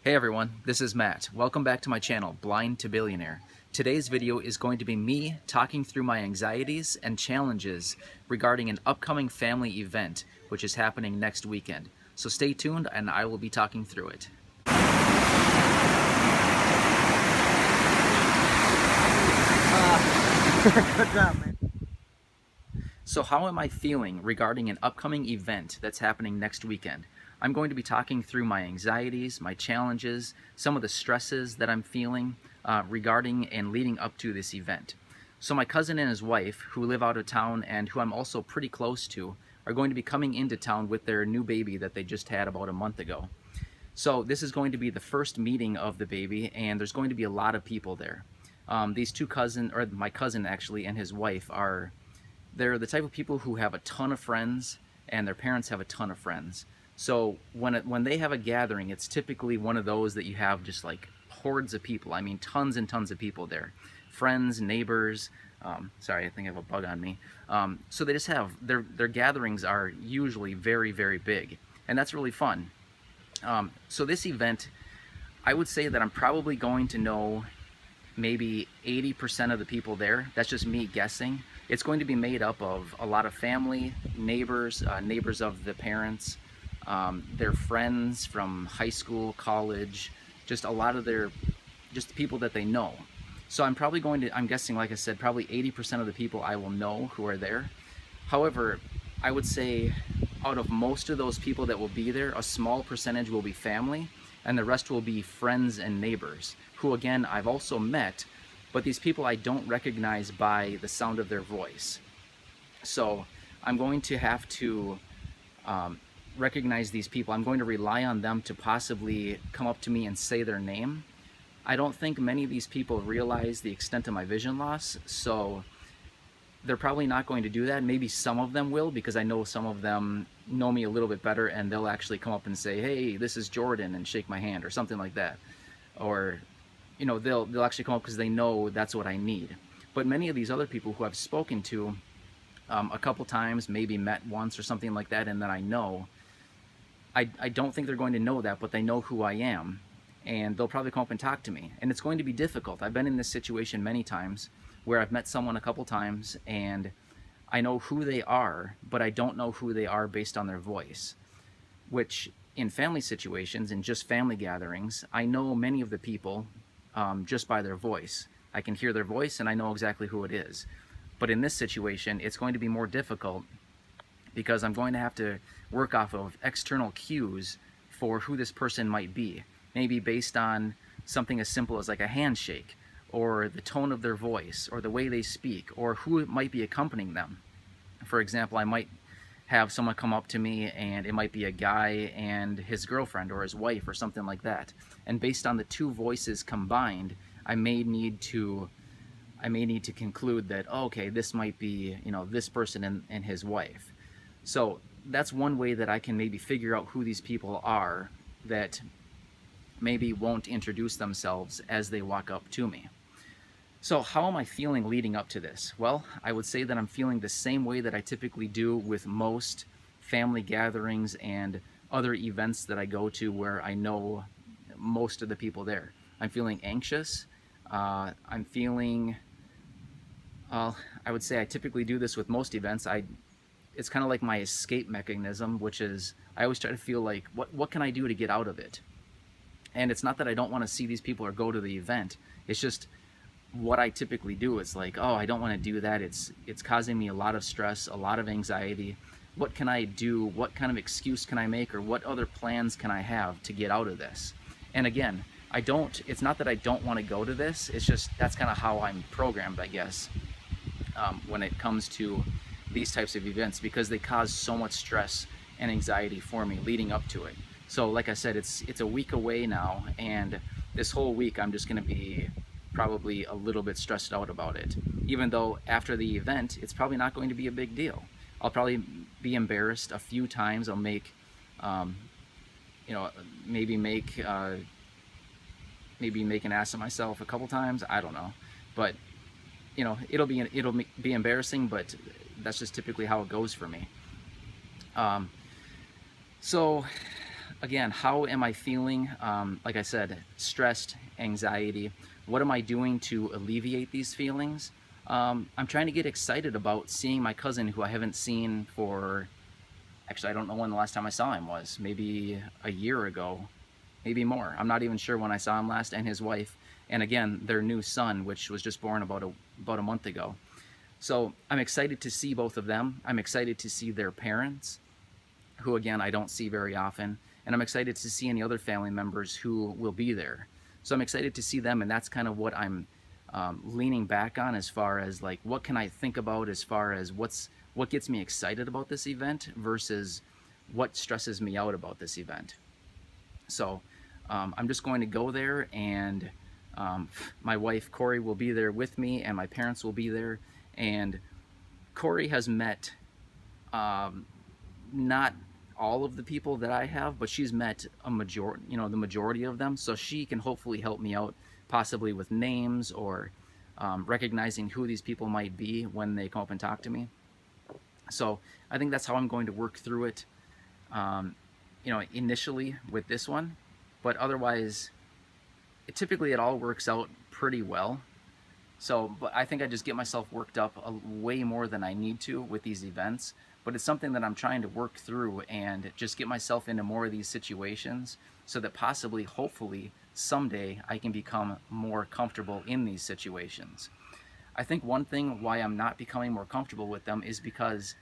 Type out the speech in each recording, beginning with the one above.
Hey everyone, this is Matt. Welcome back to my channel, Blind to Billionaire. Today's video is going to be me talking through my anxieties and challenges regarding an upcoming family event, which is happening next weekend. So stay tuned and I will be talking through it. Good job, man. So how am I feeling regarding an upcoming event that's happening next weekend? I'm going to be talking through my anxieties, my challenges, some of the stresses that I'm feeling regarding and leading up to this event. So my cousin and his wife, who live out of town and who I'm also pretty close to, are going to be coming into town with their new baby that they just had about a month ago. So this is going to be the first meeting of the baby, and there's going to be a lot of people there. These two cousins, or my cousin actually and his wife, they're the type of people who have a ton of friends and their parents have a ton of friends. So when they have a gathering, it's typically one of those that you have just like hordes of people. I mean, tons and tons of people there. Friends, neighbors. Sorry, I think I have a bug on me. So they just have, their gatherings are usually very, very big. And that's really fun. So this event, I would say that I'm probably going to know maybe 80% of the people there. That's just me guessing. It's going to be made up of a lot of family, neighbors, neighbors of the parents, their friends from high school, college, just a lot of just people that they know. So I'm guessing, like I said, probably 80% of the people I will know who are there. However, I would say out of most of those people that will be there, a small percentage will be family, and the rest will be friends and neighbors, who again, I've also met, but these people I don't recognize by the sound of their voice. So I'm going to have to recognize these people. I'm going to rely on them to possibly come up to me and say their name. I don't think many of these people realize the extent of my vision loss, so they're probably not going to do that. Maybe some of them will, because I know some of them know me a little bit better and they'll actually come up and say, "Hey, this is Jordan," and shake my hand or something like that. Or, you know, they'll actually come up because they know that's what I need. But many of these other people who I've spoken to a couple times, maybe met once or something like that, and then I don't think they're going to know that, but they know who I am, and they'll probably come up and talk to me. And it's going to be difficult. I've been in this situation many times where I've met someone a couple times and I know who they are, but I don't know who they are based on their voice. Which, in family situations and just family gatherings, I know many of the people just by their voice. I can hear their voice and I know exactly who it is. But in this situation, it's going to be more difficult because I'm going to have to work off of external cues for who this person might be. Maybe based on something as simple as like a handshake, or the tone of their voice, or the way they speak, or who might be accompanying them. For example, I might have someone come up to me and it might be a guy and his girlfriend or his wife or something like that. And based on the two voices combined, I may need to conclude that, oh, okay, this might be, you know, this person and his wife. So that's one way that I can maybe figure out who these people are that maybe won't introduce themselves as they walk up to me. So how am I feeling leading up to this? Well, I would say that I'm feeling the same way that I typically do with most family gatherings and other events that I go to where I know most of the people there. I'm feeling anxious. I'm feeling, I would say I typically do this with most events. It's kind of like my escape mechanism, which is I always try to feel like, what can I do to get out of it? And it's not that I don't want to see these people or go to the event. It's just what I typically do. It's like, oh, I don't want to do that. It's causing me a lot of stress, a lot of anxiety. What can I do? What kind of excuse can I make, or what other plans can I have to get out of this? And again, it's not that I don't want to go to this. It's just that's kind of how I'm programmed, I guess, when it comes to these types of events, because they cause so much stress and anxiety for me leading up to it. So like I said, it's a week away now, and this whole week I'm just going to be probably a little bit stressed out about it, even though after the event it's probably not going to be a big deal. I'll probably be embarrassed a few times. I'll make maybe make an ass of myself a couple times, I don't know, but you know, it'll be embarrassing, but that's just typically how it goes for me. So again, how am I feeling? Like I said, stressed, anxiety. What am I doing to alleviate these feelings? I'm trying to get excited about seeing my cousin who I haven't seen for, actually, I don't know when the last time I saw him was. Maybe a year ago, maybe more. I'm not even sure when I saw him last, and his wife, and again, their new son, which was just born about a month ago. So I'm excited to see both of them. I'm excited to see their parents, who again I don't see very often, and I'm excited to see any other family members who will be there. So I'm excited to see them, and that's kind of what I'm leaning back on as far as like what can I think about as far as what gets me excited about this event versus what stresses me out about this event. So I'm just going to go there, and my wife Corey will be there with me, and my parents will be there. And Corey has met not all of the people that I have, but she's met a majority, the majority of them. So she can hopefully help me out, possibly with names or recognizing who these people might be when they come up and talk to me. So I think that's how I'm going to work through it, initially with this one. But otherwise, typically it all works out pretty well. So, but I think I just get myself worked up way more than I need to with these events. But it's something that I'm trying to work through and just get myself into more of these situations so that possibly, hopefully, someday I can become more comfortable in these situations. I think one thing why I'm not becoming more comfortable with them is because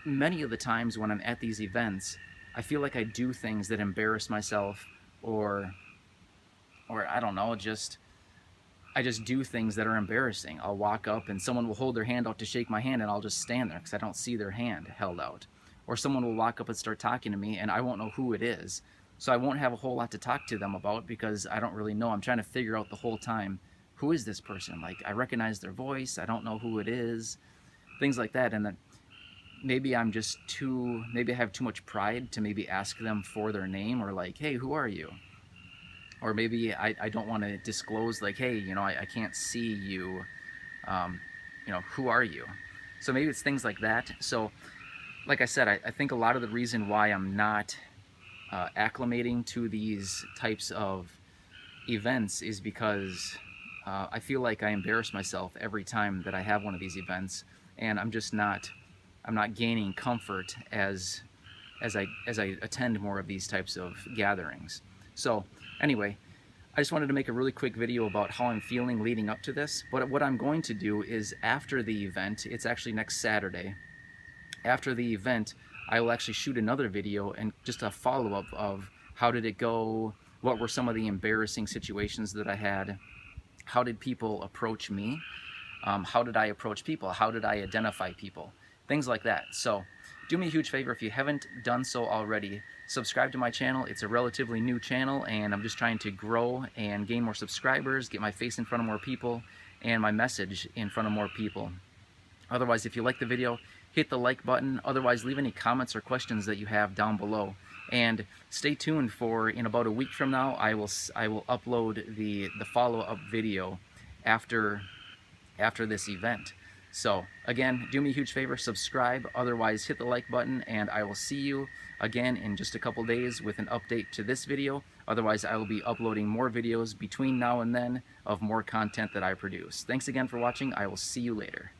many of the times when I'm at these events, I feel like I do things that embarrass myself, or I don't know, I just do things that are embarrassing. I'll walk up and someone will hold their hand out to shake my hand, and I'll just stand there because I don't see their hand held out. Or someone will walk up and start talking to me and I won't know who it is. So I won't have a whole lot to talk to them about because I don't really know. I'm trying to figure out the whole time, who is this person? Like, I recognize their voice, I don't know who it is, things like that. And then maybe maybe I have too much pride to maybe ask them for their name, or like, hey, who are you? Or maybe I don't want to disclose, like, hey, I can't see you, who are you? So maybe it's things like that. So like I said, I think a lot of the reason why I'm not acclimating to these types of events is because I feel like I embarrass myself every time that I have one of these events, and I'm not gaining comfort as I attend more of these types of gatherings. So anyway, I just wanted to make a really quick video about how I'm feeling leading up to this. But what I'm going to do is, after the event, it's actually next Saturday, after the event, I will actually shoot another video and just a follow-up of how did it go, what were some of the embarrassing situations that I had, how did people approach me, how did I approach people, how did I identify people, things like that. So do me a huge favor, if you haven't done so already, subscribe to my channel. It's a relatively new channel, and I'm just trying to grow and gain more subscribers, get my face in front of more people, and my message in front of more people. Otherwise, if you like the video, hit the like button. Otherwise, leave any comments or questions that you have down below. And stay tuned for, in about a week from now, I will upload the follow-up video after this event. So again, do me a huge favor, subscribe, otherwise hit the like button, and I will see you again in just a couple days with an update to this video. Otherwise, I will be uploading more videos between now and then of more content that I produce. Thanks again for watching. I will see you later.